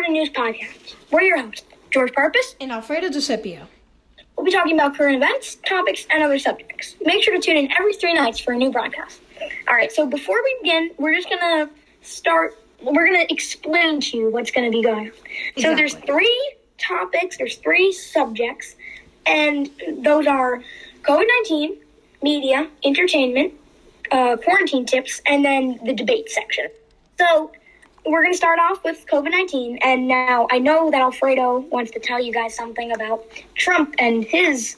Sparta News Podcasts. We're your hosts, George Purpose and Alfredo DeCipio. We'll be talking about current events, topics, and other subjects. Make sure to tune in every 3 nights for a new broadcast. All right, so before we begin, we're just going to explain to you what's going to be going on. Exactly. So there's 3 topics, there's 3 subjects, and those are COVID-19, media, entertainment, quarantine tips, and then the debate section. So we're going to start off with COVID-19, and now I know that Alfredo wants to tell you guys something about Trump and his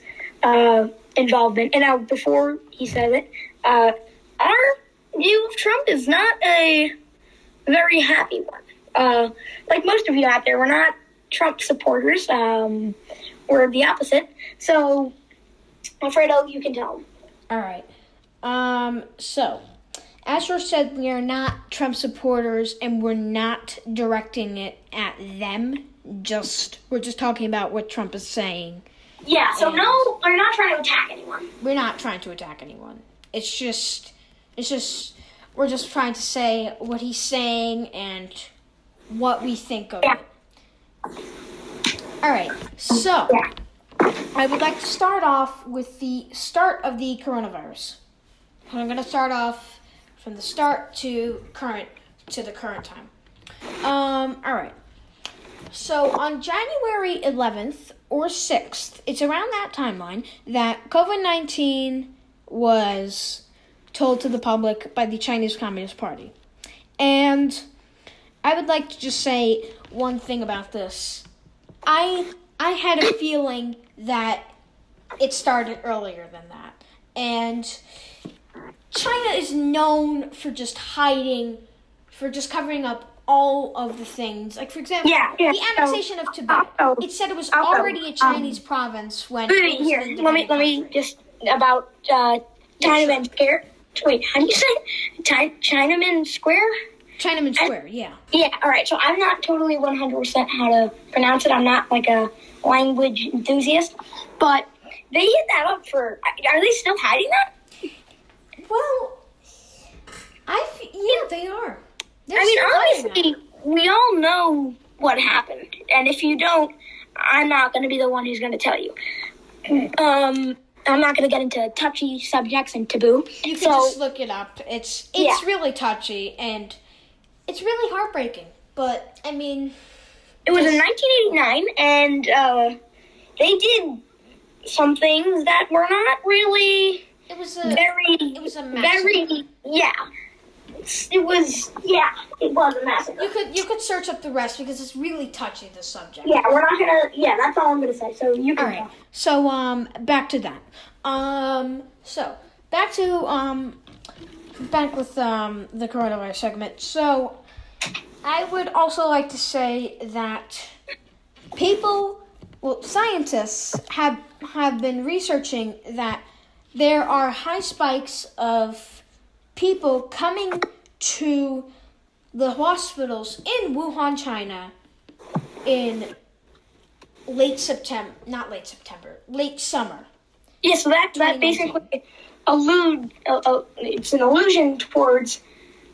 involvement. And now, before he says it, our view of Trump is not a very happy one. Like most of you out there, we're not Trump supporters. We're the opposite. So, Alfredo, you can tell them. All right. So, as George said, we are not Trump supporters, and we're not directing it at them. We're just talking about what Trump is saying. Yeah, so no, we're not trying to attack anyone. We're not trying to attack anyone. We're just trying to say what he's saying and what we think of it. All right, so I would like to start off with the start of the coronavirus. I'm going to start off from the start to the current time. All right. So on January 11th or 6th, it's around that timeline that COVID-19 was told to the public by the Chinese Communist Party. And I would like to just say one thing about this. I had a feeling that it started earlier than that. And China is known for just covering up all of the things. Like, for example, the annexation of Tibet. It said it was already a Chinese province when it was an independent country. Just about Tiananmen Square. Wait, how do you say it? Tiananmen Square? Tiananmen Square, yeah. Yeah, all right. So I'm not totally 100% how to pronounce it. I'm not like a language enthusiast. But they hit that up for... Are they still hiding that? Well, they are. Obviously, we all know what happened. And if you don't, I'm not going to be the one who's going to tell you. I'm not going to get into touchy subjects and taboo. You can just look it up. It's really touchy, and it's really heartbreaking. But, I mean... It was in 1989, and they did some things that were not really... It was a massacre. It was a massacre. You could search up the rest because it's really touchy, this subject. Yeah, we're not gonna. Yeah, that's all I'm gonna say. So you can. All right. So back to that. Back with the coronavirus segment. So I would also like to say that scientists have been researching that there are high spikes of people coming to the hospitals in Wuhan, China in late summer. Yeah, so that basically it's an allusion towards,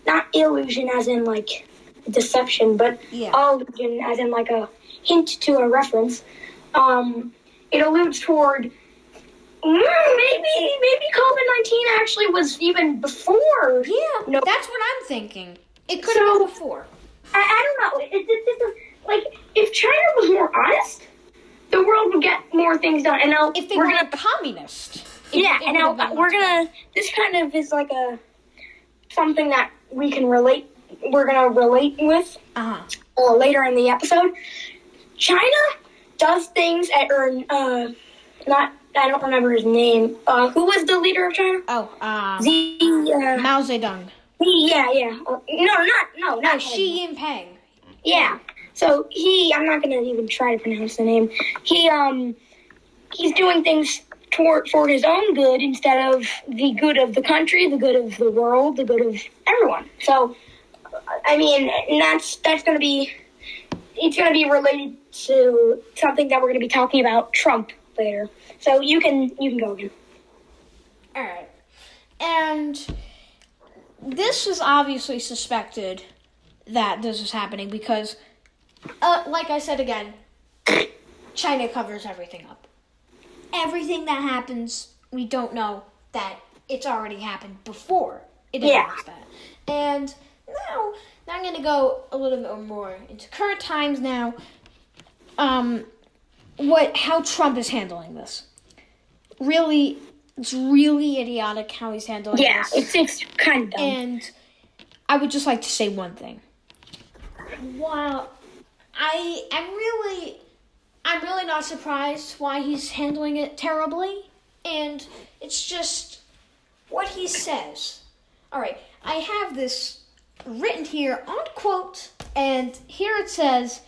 not illusion as in like deception, but allusion as in like a hint to a reference. It alludes toward maybe COVID-19 actually was even before. Yeah, that's what I'm thinking. It could have been before. I don't know. Like, if China was more honest, the world would get more things done. And now if they were communist. And now this kind of is like something that we're gonna relate with later in the episode. China does things I don't remember his name. Who was the leader of China? Mao Zedong. Yeah. Not Xi Jinping. Yeah. So I'm not going to even try to pronounce the name. He's doing things for his own good instead of the good of the country, the good of the world, the good of everyone. So, I mean, that's going to be, it's going to be related to something that we're going to be talking about, Trump, later. So you can go again. All right. And this was obviously suspected that this was happening because like I said again, China covers everything up. Everything that happens, we don't know that it's already happened before it announced that. And now I'm going to go a little bit more into current times now. How Trump is handling this. Really, it's really idiotic how he's handling this. Yeah, it's kind of dumb. And I would just like to say one thing. While I'm really not surprised why he's handling it terribly, and it's just what he says. All right, I have this written here on quote, and here it says,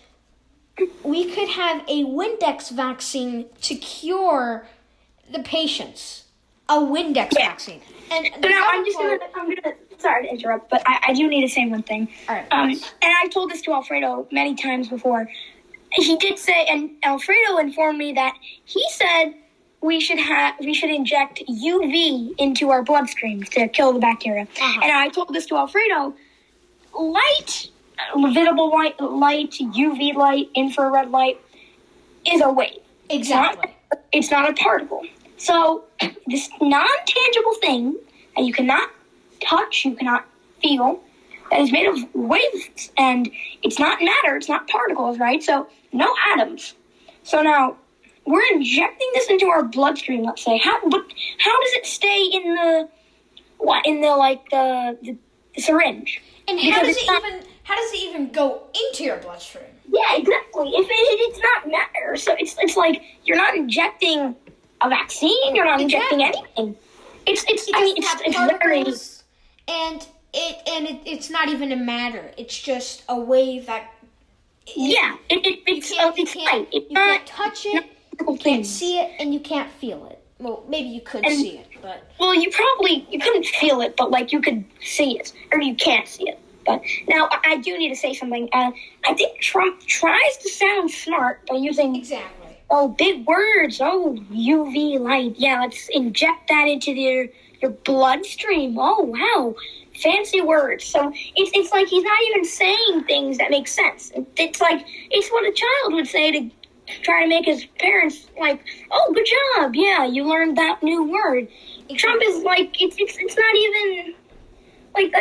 we could have a Windex vaccine to cure the patients. A Windex vaccine. And so now I'm gonna sorry to interrupt, but I do need to say one thing. All right. And I've told this to Alfredo many times before. He did say, and Alfredo informed me that he said we should inject UV into our bloodstreams to kill the bacteria. Uh-huh. And I told this to Alfredo. Visible light, UV light, infrared light is a wave. Exactly. It's not a particle. So this non-tangible thing that you cannot touch, you cannot feel, that is made of waves, and it's not matter, it's not particles, right? So no atoms. So now we're injecting this into our bloodstream. Let's say how does it stay in the syringe? And how does it even go into your bloodstream? Yeah, exactly. If it's not matter, so it's like you're not injecting a vaccine. You're not injecting anything. It's very. And it's not even a matter. It's just a wave that. It's light. You can't touch it. You can't see it, and you can't feel it. Well, maybe you could see it, but... Well, you couldn't feel it, but, like, you could see it. Or you can't see it. But now, I do need to say something. I think Trump tries to sound smart by using... Exactly. Oh, big words. Oh, UV light. Yeah, let's inject that into your bloodstream. Oh, wow. Fancy words. So it's like he's not even saying things that make sense. It's like, it's what a child would say to try to make his parents like, oh, good job. Yeah, you learned that new word. Trump is like, it's not even like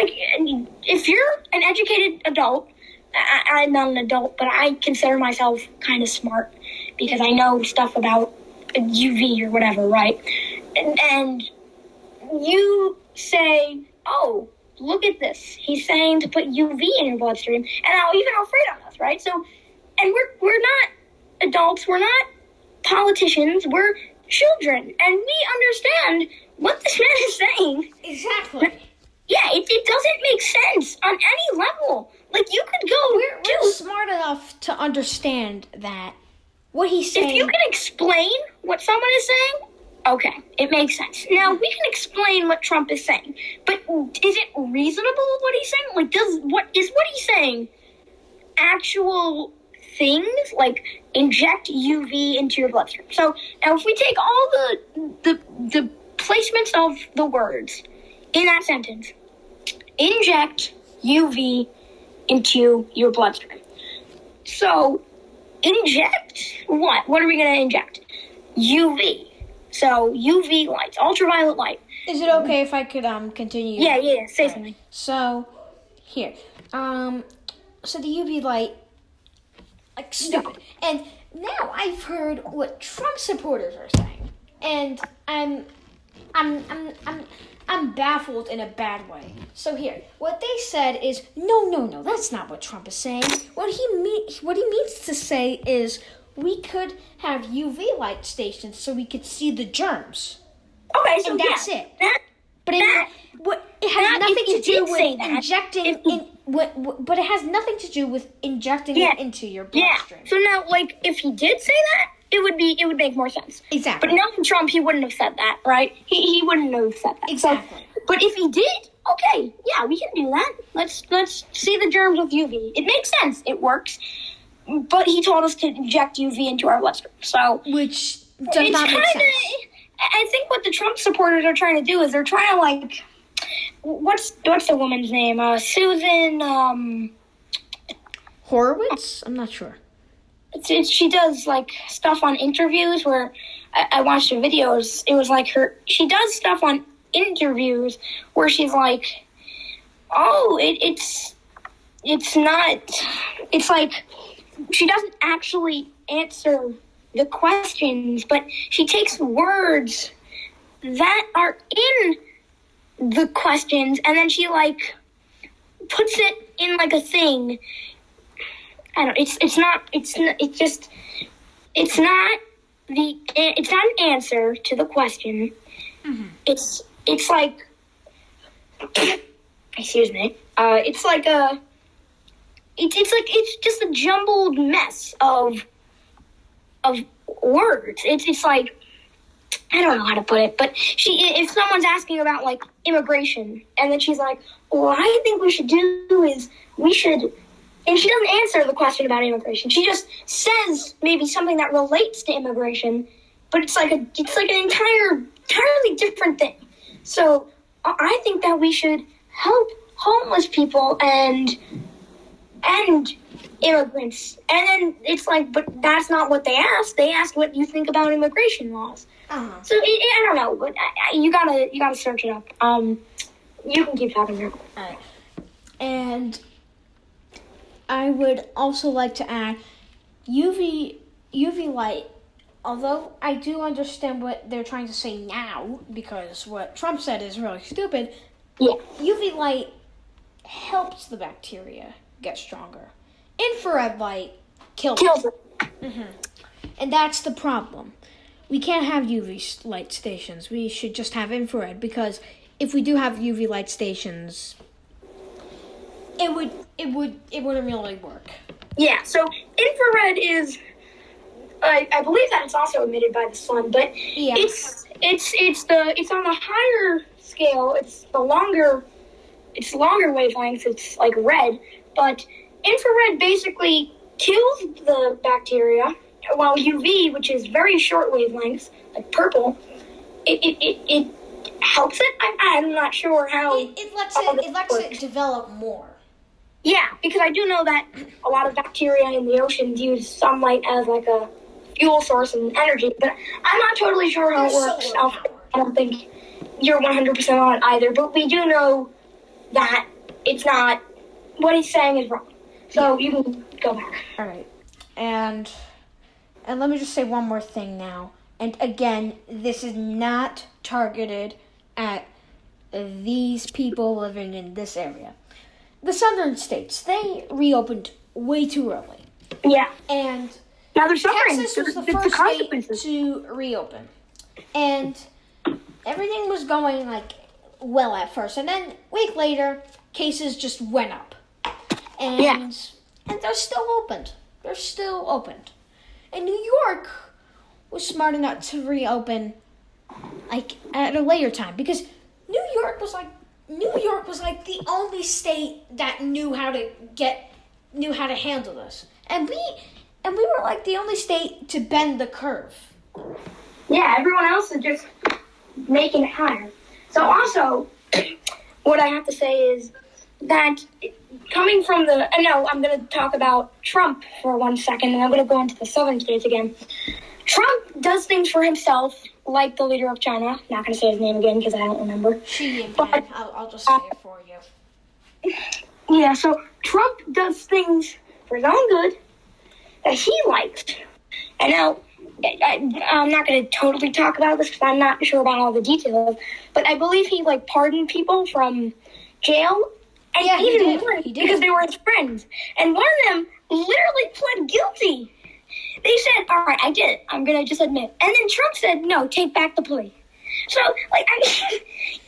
if you're an educated adult, I'm not an adult, but I consider myself kind of smart because I know stuff about UV or whatever, right? And you say, oh, look at this. He's saying to put UV in your bloodstream, and now even Alfredo knows, right? So, and we're not adults, we're not politicians, we're children, and we understand what this man is saying. Exactly. Yeah, it doesn't make sense on any level. Like, you could go... We're smart enough to understand that what he's saying... If you can explain what someone is saying, okay, it makes sense. Now, we can explain what Trump is saying, but is it reasonable what he's saying? Like, what he's saying actual things? Like, inject UV into your bloodstream. So, now if we take all the placements of the words in that sentence, inject UV into your bloodstream. So, inject what? What are we going to inject? UV. So, UV lights, ultraviolet light. Is it okay if I could continue? Yeah, say something. So, here. So the UV light, like, stupid. No. And now I've heard what Trump supporters are saying. And I'm baffled in a bad way. So here, what they said is, no, that's not what Trump is saying. What he means to say is, we could have UV light stations so we could see the germs. Okay, so and that's it. But it has nothing to do with injecting but it has nothing to do with injecting it into your bloodstream. Yeah. So now, like, if he did say that, it would make more sense. Exactly. But knowing Trump, he wouldn't have said that, right? He wouldn't have said that. Exactly. So, but if he did, okay, yeah, we can do that. Let's see the germs with UV. It makes sense. It works. But he told us to inject UV into our bloodstream. So, which does not make sense. I think what the Trump supporters are trying to do is they're trying to, like, what's the woman's name? Susan Horowitz? I'm not sure. She does like stuff on interviews where I watched her videos. It was like she does stuff on interviews where she's like, oh, it's like she doesn't actually answer the questions, but she takes words that are in the questions and then she like puts it in like a thing. I don't. It's not an answer to the question. Mm-hmm. It's like, excuse me. It's just a jumbled mess of words. It's like, I don't know how to put it, but if someone's asking about like immigration, and then she's like, "What I think we should do is we should," and she doesn't answer the question about immigration. She just says maybe something that relates to immigration, but it's like an entirely different thing. So I think that we should help homeless people and immigrants. And then it's like, but that's not what they asked. They asked what you think about immigration laws. Uh-huh. So I don't know, but you gotta search it up. You can keep talking here. All right. And I would also like to add UV light. Although I do understand what they're trying to say now, because what Trump said is really stupid. Yeah. UV light helps the bacteria get stronger. Infrared light kills it. Mm-hmm. And that's the problem. We can't have UV light stations. We should just have infrared, because if we do have UV light stations, it wouldn't really work. Yeah. So infrared is, I believe that it's also emitted by the sun, but Yeah. it's on the higher scale. It's longer wavelengths. It's like red, but infrared basically kills the bacteria, while UV, which is very short wavelengths, like purple, it helps it. I'm not sure how. It lets it develop more. Yeah, because I do know that a lot of bacteria in the oceans use sunlight as like a fuel source and energy, but I'm not totally sure how it works. I don't think you're 100% on it either, but we do know that it's not, what he's saying is wrong. So you can go back. All right. And let me just say one more thing now. And again, this is not targeted at these people living in this area. The southern states, they reopened way too early. Yeah. And now they're suffering. Texas was the first state to reopen. And everything was going like well at first. And then a week later, cases just went up. And they're still opened. They're still opened. And New York was smart enough to reopen like at a later time, because New York was like the only state that knew how to handle this. And we were like the only state to bend the curve. Yeah, everyone else is just making it higher. So also, what I have to say is that coming from I'm going to talk about Trump for 1 second, and I'm going to go into the southern states again. Trump does things for himself, like the leader of China. Not going to say his name again because I don't remember. Xi Jinping. I'll just say it for you. Yeah, so Trump does things for his own good that he likes. And now, I'm not going to totally talk about this because I'm not sure about all the details, but I believe he pardoned people from jail. And Yeah, he did. Because they were his friends. And one of them literally pled guilty. They said, all right, I did it. I'm going to just admit. And then Trump said, no, take back the plea. So,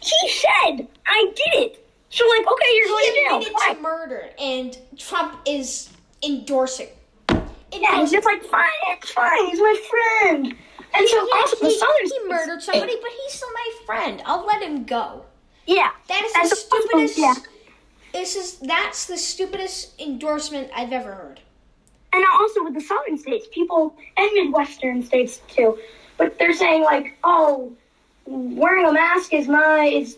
he said, I did it. So, okay, you're going to jail. He admitted to murder, and Trump is endorsing. Yeah, he's just fine, it's fine. He's my friend. And so, also, the Southern he murdered somebody, but he's still my friend. I'll let him go. Yeah. That is the stupidest... Yeah. That's the stupidest endorsement I've ever heard. And also with the southern states, people, and Midwestern states too, but they're saying wearing a mask is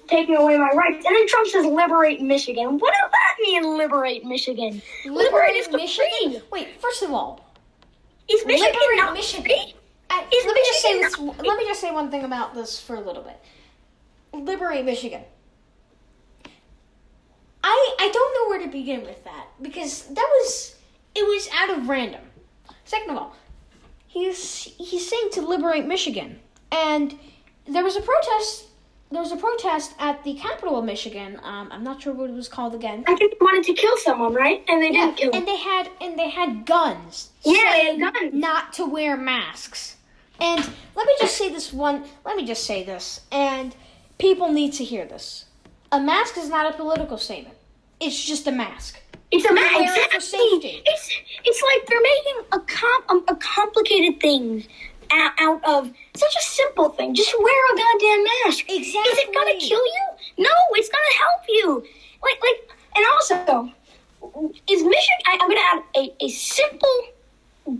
taking away my rights. And then Trump says liberate Michigan. What is that? mean, liberate Michigan? Liberate is the Michigan? free. Wait, first of all, Is Michigan liberate not Michigan. free? Let me just say one thing about this for a little bit. Liberate Michigan. I don't know where to begin with that because it was out of random. Second of all, he's saying to liberate Michigan, and there was a protest. There was a protest at the capital of Michigan. I'm not sure what it was called again. I think they wanted to kill someone, right? And they didn't kill. And they had guns. Yeah, they had guns. Not to wear masks. And let me just say this, and people need to hear this. A mask is not a political statement. It's just a mask. It's a mask. Exactly. For safety. It's like they're making a complicated thing out of such a simple thing. Just wear a goddamn mask. Exactly. Is it gonna kill you? No, it's gonna help you. And also, is Michigan? I'm gonna add a simple,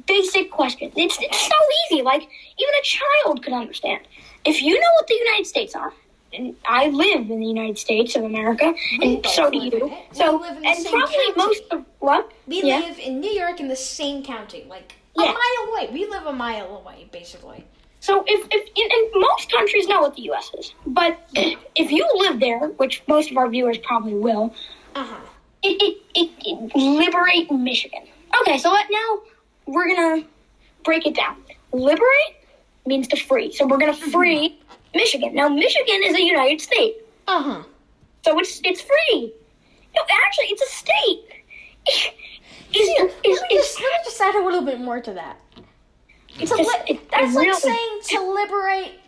basic question. It's so easy. Like even a child could understand. If you know what the United States are, and I live in the United States of America, and so do you. So, and probably most of what? We live in New York in the same county, like a mile away. We live a mile away, basically. So and most countries know what the U.S. is, but if you live there, which most of our viewers probably will, it liberate Michigan. Okay, so now we're gonna break it down. Liberate means to free, so we're gonna free Michigan. Now, Michigan is a United State. So it's free. No, actually, it's a state. Let me just add a little bit more to that. That's like saying to liberate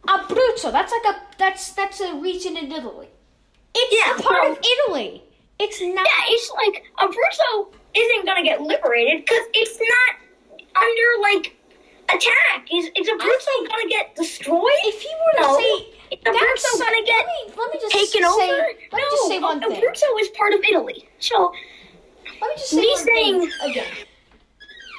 Abruzzo. That's a region in Italy. It's a part of Italy. It's not. Yeah, it's like Abruzzo isn't gonna get liberated because it's not under attack. Is Abruzzo gonna get destroyed? If you were to say, is Abruzzo gonna get taken over? Let me just say one thing. Abruzzo is part of Italy. So let me just say one thing again.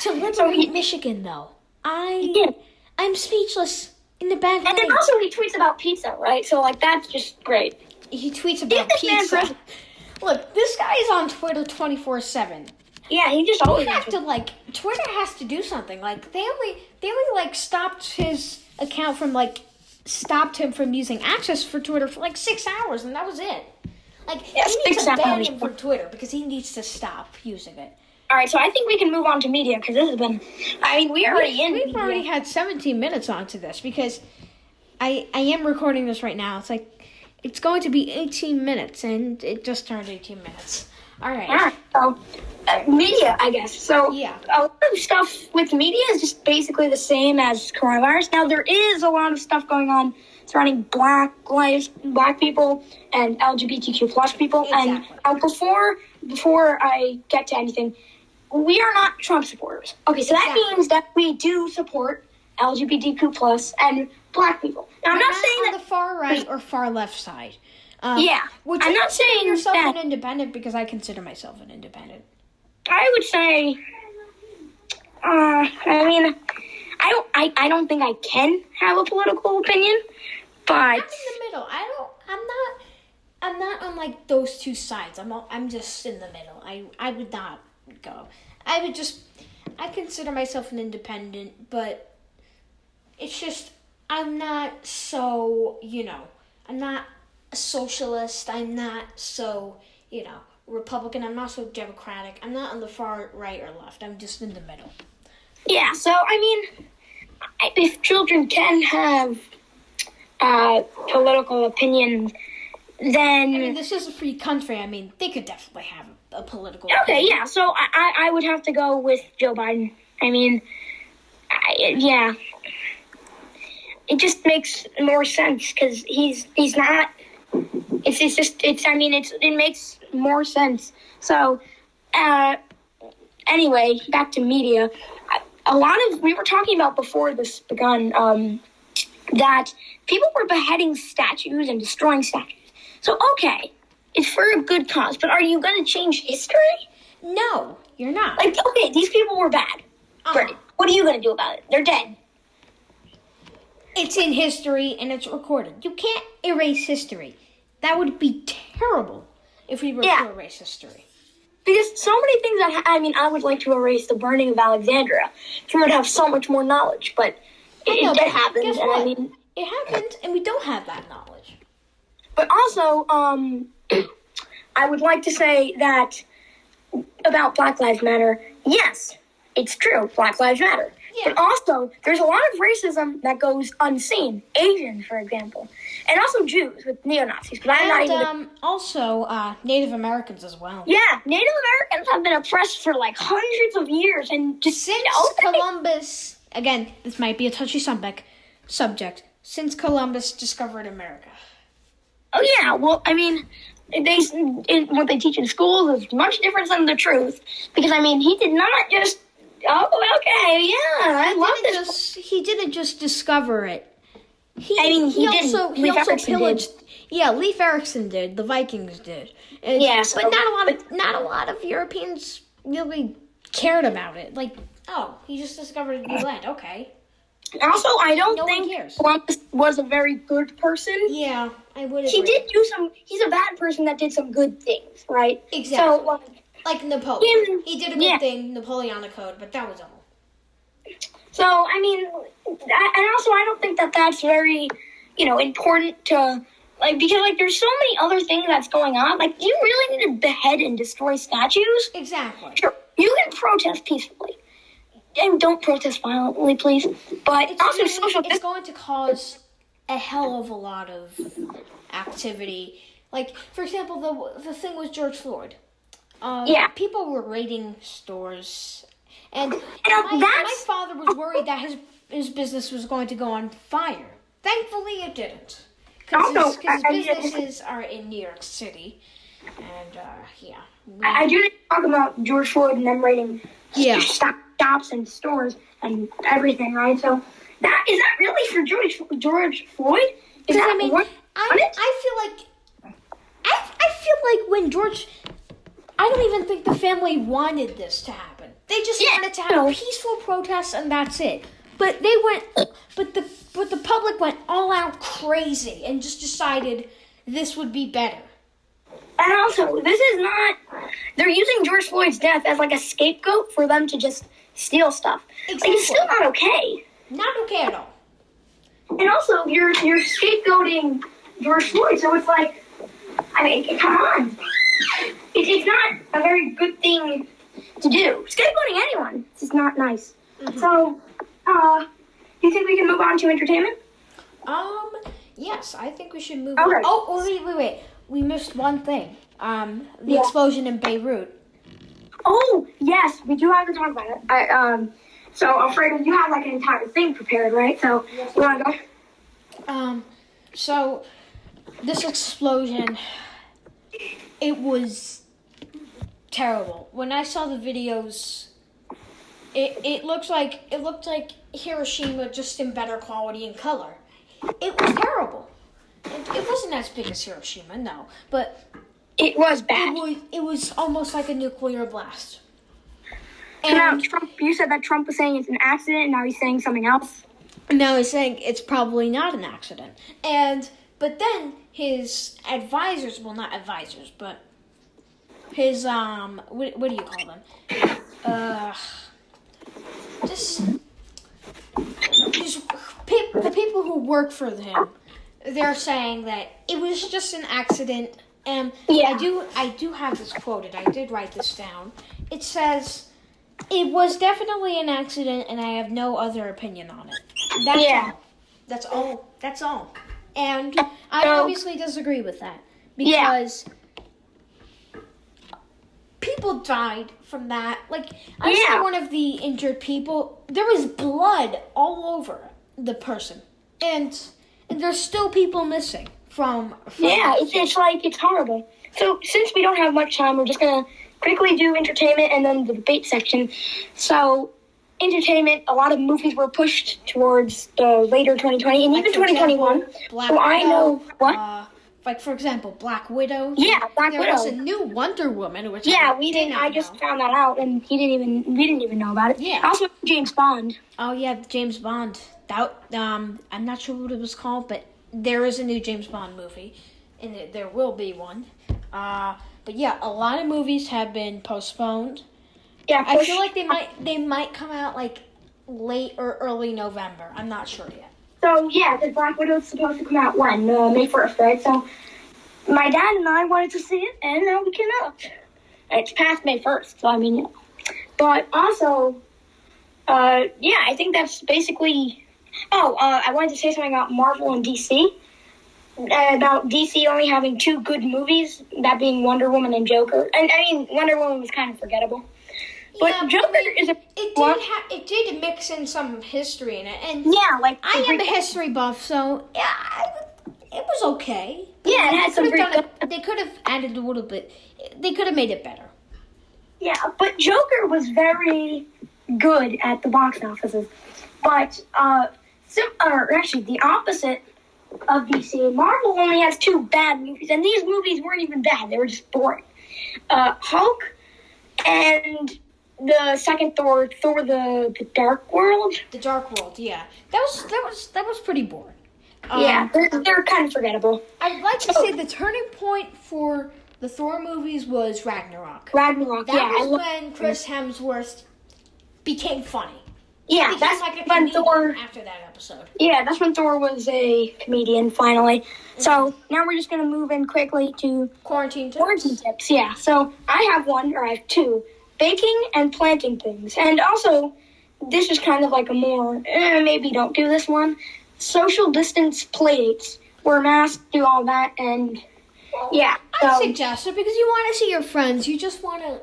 To liberate Michigan, though, I'm speechless in the bad way. And then also he tweets about pizza, right? So that's just great. He tweets about pizza. Look, this guy is on Twitter 24/7. Yeah, he just always Twitter has to do something. They only stopped his account from stopped him from using access for Twitter for 6 hours, and that was it. He needs to ban him from Twitter because he needs to stop using it. All right, so I think we can move on to media because this has been. We've already had 17 minutes onto this because I am recording this right now. It's going to be 18 minutes, and it just turned 18 minutes. All right. So, media, I guess. So, yeah. A lot of stuff with media is just basically the same as coronavirus. Now, there is a lot of stuff going on surrounding black lives, black people, and LGBTQ plus people. Exactly. And before I get to anything, we are not Trump supporters. Okay, so that means that we do support LGBTQ plus and black people. Now, I'm not saying on the far right or far left side. Would you I'm not consider saying yourself that an independent because I consider myself an independent. I would say, I don't think I can have a political opinion, but I'm in the middle. I'm not on those two sides. I'm just in the middle. I would not go. I consider myself an independent, but it's just I'm not so, I'm not a socialist. I'm not so, Republican. I'm not so Democratic. I'm not on the far right or left. I'm just in the middle. Yeah, so, if children can have political opinions, then... this is a free country. They could definitely have a political Okay, opinion. yeah, so I would have to go with Joe Biden. Yeah. It just makes more sense, because he's not... It makes more sense. So, anyway, back to media. We were talking about before this begun, that people were beheading statues and destroying statues. So, okay, it's for a good cause, but are you going to change history? No, you're not. Okay, these people were bad. Great. What are you going to do about it? They're dead. It's in history and it's recorded. You can't erase history. That would be terrible. if we were to erase history. Because so many things I would like to erase the burning of Alexandria. We would have so much more knowledge, but it did happen. Guess what? It happened, and we don't have that knowledge. But also, I would like to say that about Black Lives Matter, yes, it's true, Black Lives Matter. Yeah. But also, there's a lot of racism that goes unseen. Asians, for example. And also Jews with neo-Nazis. But also Native Americans as well. Yeah, Native Americans have been oppressed for like hundreds of years. And just since Columbus, again, this might be a touchy subject, since Columbus discovered America. Oh yeah, well, I mean, what they teach in schools is much different than the truth. Because, I mean, he did not just... Oh, okay, yeah, I love this. He didn't just discover it. He also pillaged. Yeah, Leif Erikson did. The Vikings did. But not a lot of Europeans really cared about it. Like, oh, he just discovered a new land. Okay. Also, I don't think Columbus was a very good person. Yeah, I would agree. He's a bad person that did some good things, right? Exactly. So, like Napoleon. He did a good thing, Napoleonic Code, but that was all. So, I mean, and also I don't think that that's very, important to, because, there's so many other things that's going on. Like, do you really need to behead and destroy statues? Exactly. Sure, you can protest peacefully. And don't protest violently, please. But it's going to cause a hell of a lot of activity. Like, for example, the thing with George Floyd. People were raiding stores, and my father was worried that his business was going to go on fire. Thankfully, it didn't, because his businesses are in New York City, and I do talk about George Floyd and them raiding shops and stores and everything, right? So is that really for George Floyd? I feel like when George. I don't even think the family wanted this to happen. They just wanted to have a peaceful protest, and that's it. But the public went all out crazy and just decided this would be better. And also, they're using George Floyd's death as like a scapegoat for them to just steal stuff. Exactly. It's still not okay. Not okay at all. And also, you're scapegoating George Floyd, so it's like, I mean, come on. It's not a very good thing to do. Scapegoating anyone. It's just not nice. Mm-hmm. So, do you think we can move on to entertainment? Yes, I think we should move on. Oh, wait. We missed one thing. The explosion in Beirut. Oh, yes, we do have to talk about it. So, Alfredo, you have like an entire thing prepared, right? So, you want to go? So, this explosion... It was terrible. When I saw the videos, it looked like Hiroshima, just in better quality and color. It was terrible. It wasn't as big as Hiroshima, no, but it was bad. It was almost like a nuclear blast. So now you said that Trump was saying it's an accident, and now he's saying something else. Now he's saying it's probably not an accident, but then his advisors, well, not advisors, but his, what do you call them? The people who work for him, they're saying that it was just an accident. And I do have this quoted. I did write this down. It says, it was definitely an accident, and I have no other opinion on it. That's all. And I obviously disagree with that, because people died from that. Like, I saw one of the injured people. There was blood all over the person, and there's still people missing from it's horrible. So since we don't have much time, we're just gonna quickly do entertainment and then the debate section. So, entertainment, a lot of movies were pushed towards later 2020 and even 2021. Black Widow, I know what. Like, for example, Black Widow. Yeah, Black Widow. There was a new Wonder Woman, which we didn't. I just found that out, and we didn't even know about it. Yeah. Also, James Bond. Oh yeah, James Bond. I'm not sure what it was called, but there is a new James Bond movie, and there will be one. But yeah, a lot of movies have been postponed. Yeah, I feel like they might come out like late or early November. I'm not sure yet. So yeah, the Black Widow is supposed to come out when? May 1st, right? So my dad and I wanted to see it, and now we cannot. It's past May 1st, so I mean, yeah. But also, yeah, I think that's basically. Oh, I wanted to say something about Marvel and DC. About DC only having 2 good movies, that being Wonder Woman and Joker. And I mean, Wonder Woman was kind of forgettable. But Yeah, Joker is a... It did mix in some history in it. And yeah, like... I am a history buff, so yeah, it was okay. Yeah, it had some... They could have added a little bit. They could have made it better. Yeah, but Joker was very good at the box offices. But, actually, the opposite of DC, Marvel only has 2 bad movies, and these movies weren't even bad; they were just boring. Hulk and the second Thor, the Dark World. The Dark World, yeah, that was pretty boring. Yeah, they're kind of forgettable. I'd like to say the turning point for the Thor movies was Ragnarok. That was when Chris Hemsworth became funny. Yeah, that's like a when Thor. After that episode. Yeah, that's when Thor was a comedian finally. Mm-hmm. So now we're just gonna move in quickly to quarantine tips. Yeah. So I have 2: baking and planting things, and also this is kind of like a more maybe don't do this one. Social distance playdates, wear masks, do all that, and yeah. So, I suggest it because you want to see your friends. You just want to,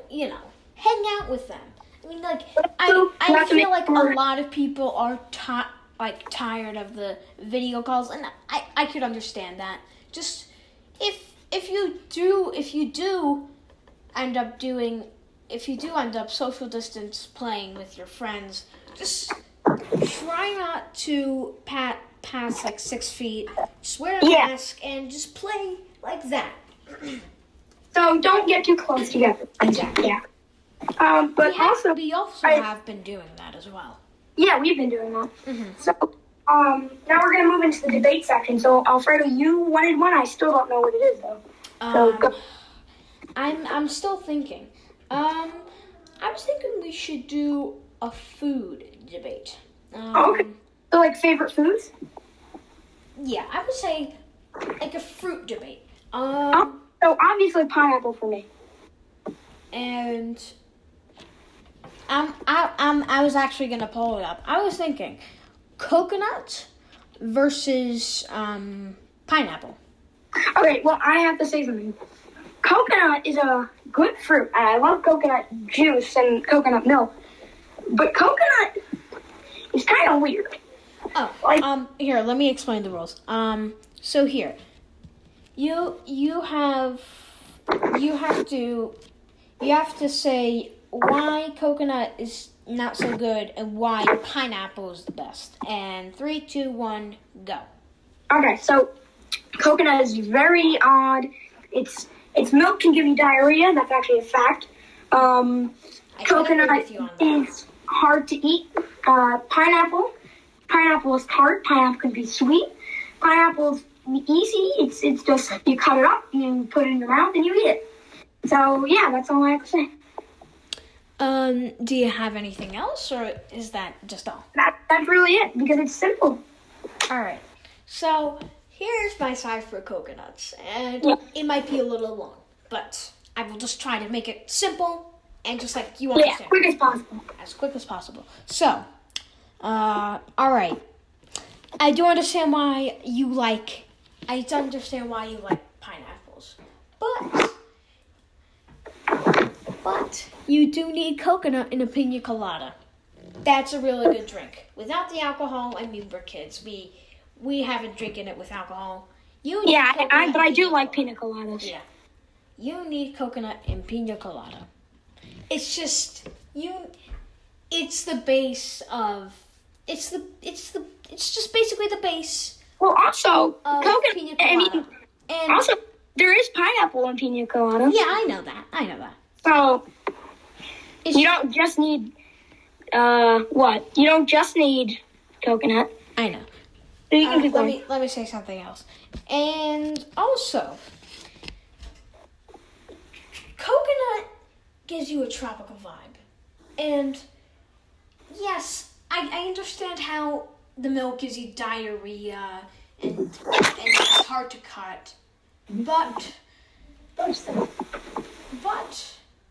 hang out with them. I mean, like, I feel like a lot of people are tired of the video calls, and I could understand that. Just if you do end up social distance playing with your friends, just try not to pass like 6 feet. Just wear a mask and just play like that. So don't get too close together. Exactly. Yeah. But we also have been doing that as well. Yeah, we've been doing that. Mm-hmm. So, now we're gonna move into the debate section. So, Alfredo, you wanted one. I still don't know what it is though. So go. I'm still thinking. I was thinking we should do a food debate. Okay. So, like favorite foods? Yeah, I would say like a fruit debate. So obviously pineapple for me. And I was actually gonna pull it up. I was thinking coconut versus pineapple. Okay, well I have to say something. Coconut is a good fruit, and I love coconut juice and coconut milk. But coconut is kind of weird. Oh, here, let me explain the rules. So here, you have to say why coconut is not so good and why pineapple is the best. And 3, 2, 1, go. Okay, so coconut is very odd. Its milk can give you diarrhea. That's actually a fact. Coconut is hard to eat. Pineapple is tart. Pineapple can be sweet. Pineapple's easy. It's just you cut it up, you put it in your mouth, and you eat it. So yeah, that's all I have to say. Do you have anything else, or is that just all? That's really it, because it's simple. All right. So here's my side for coconuts, and it might be a little long, but I will just try to make it simple and just like you understand. Yeah, quick as possible. As quick as possible. So, all right. I do understand why you like pineapples, but you do need coconut in a pina colada. That's a really good drink. Without the alcohol, I mean, we're kids. We haven't drinking it with alcohol. But I do like pina coladas. Yeah. You need coconut in pina colada. It's just it's the base of it's just basically the base. Well, also coconut. Pina colada. And also there is pineapple in pina colada. Yeah, I know that. So you don't just need what? You don't just need coconut. I know. So you can let me say something else. And also, gives you a tropical vibe. And yes, I understand how the milk gives you diarrhea and it's hard to cut. But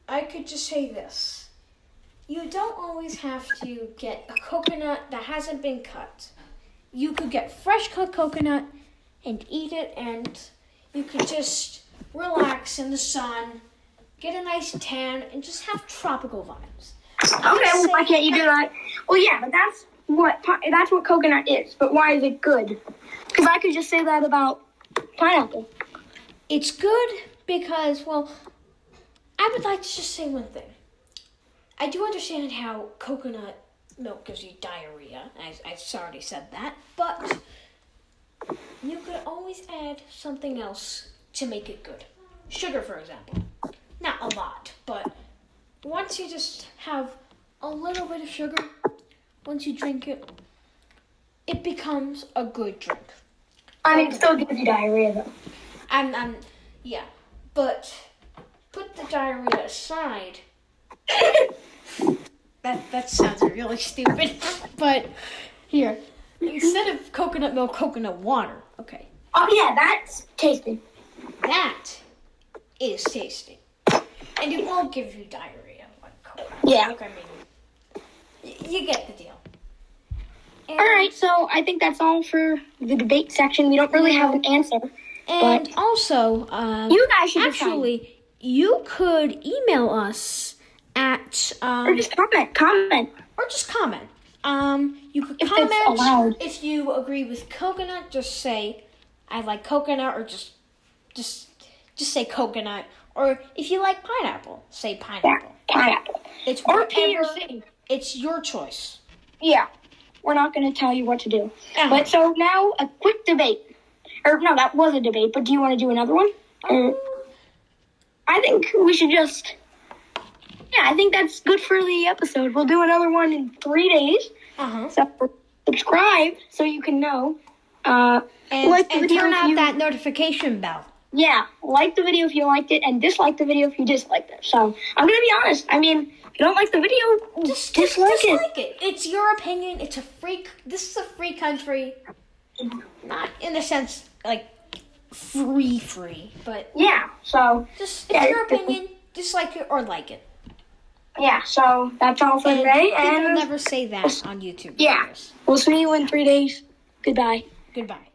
I could just say this. You don't always have to get a coconut that hasn't been cut. You could get fresh cut coconut and eat it, and you could just relax in the sun, get a nice tan, and just have tropical vibes. Okay, well, why can't you do that? Well, yeah, but that's what coconut is. But why is it good? Because I could just say that about pineapple. It's good because, well, I would like to just say one thing. I do understand how coconut milk gives you diarrhea. I've already said that. But you could always add something else to make it good. Sugar, for example. Not a lot, but once you just have a little bit of sugar, once you drink it, it becomes a good drink. I mean, it still gives you diarrhea, though. Yeah, but put the diarrhea aside. That sounds really stupid, but here, instead of coconut milk, coconut water. Okay. Oh yeah, that's tasty. That is tasty, and it won't give you diarrhea like coconut. Yeah. Milk. I mean, you get the deal. And, All right, so I think that's all for the debate section. We don't really have an answer. And but also, you guys should actually, you could email us at or just comment. Or just comment. You could If it's allowed. comment if you agree with coconut. Just say I like coconut, or just say coconut. Or if you like pineapple, say pineapple. Yeah, pineapple. It's Or P or whatever. C. It's your choice. Yeah, we're not going to tell you what to do. Uh-huh. But so now a quick debate. Or no, that was a debate. But do you want to do another one? I think we should just. Yeah, I think that's good for the episode. We'll do another one in 3 days. So subscribe so you can know. And Like the video turn if out you- that notification bell. Yeah, like the video if you liked it, and dislike the video if you disliked it. So I'm gonna be honest. I mean, if you don't like the video, Just dislike it. dislike it. It's your opinion. It's a free. This is a free country. Not in the sense like free, but Yeah. So just Yeah, it's your it's- opinion. Dislike it or like it. yeah. So that's all for And today. people And never say that on YouTube. yeah, videos. we'll see you in 3 days. Goodbye. Goodbye.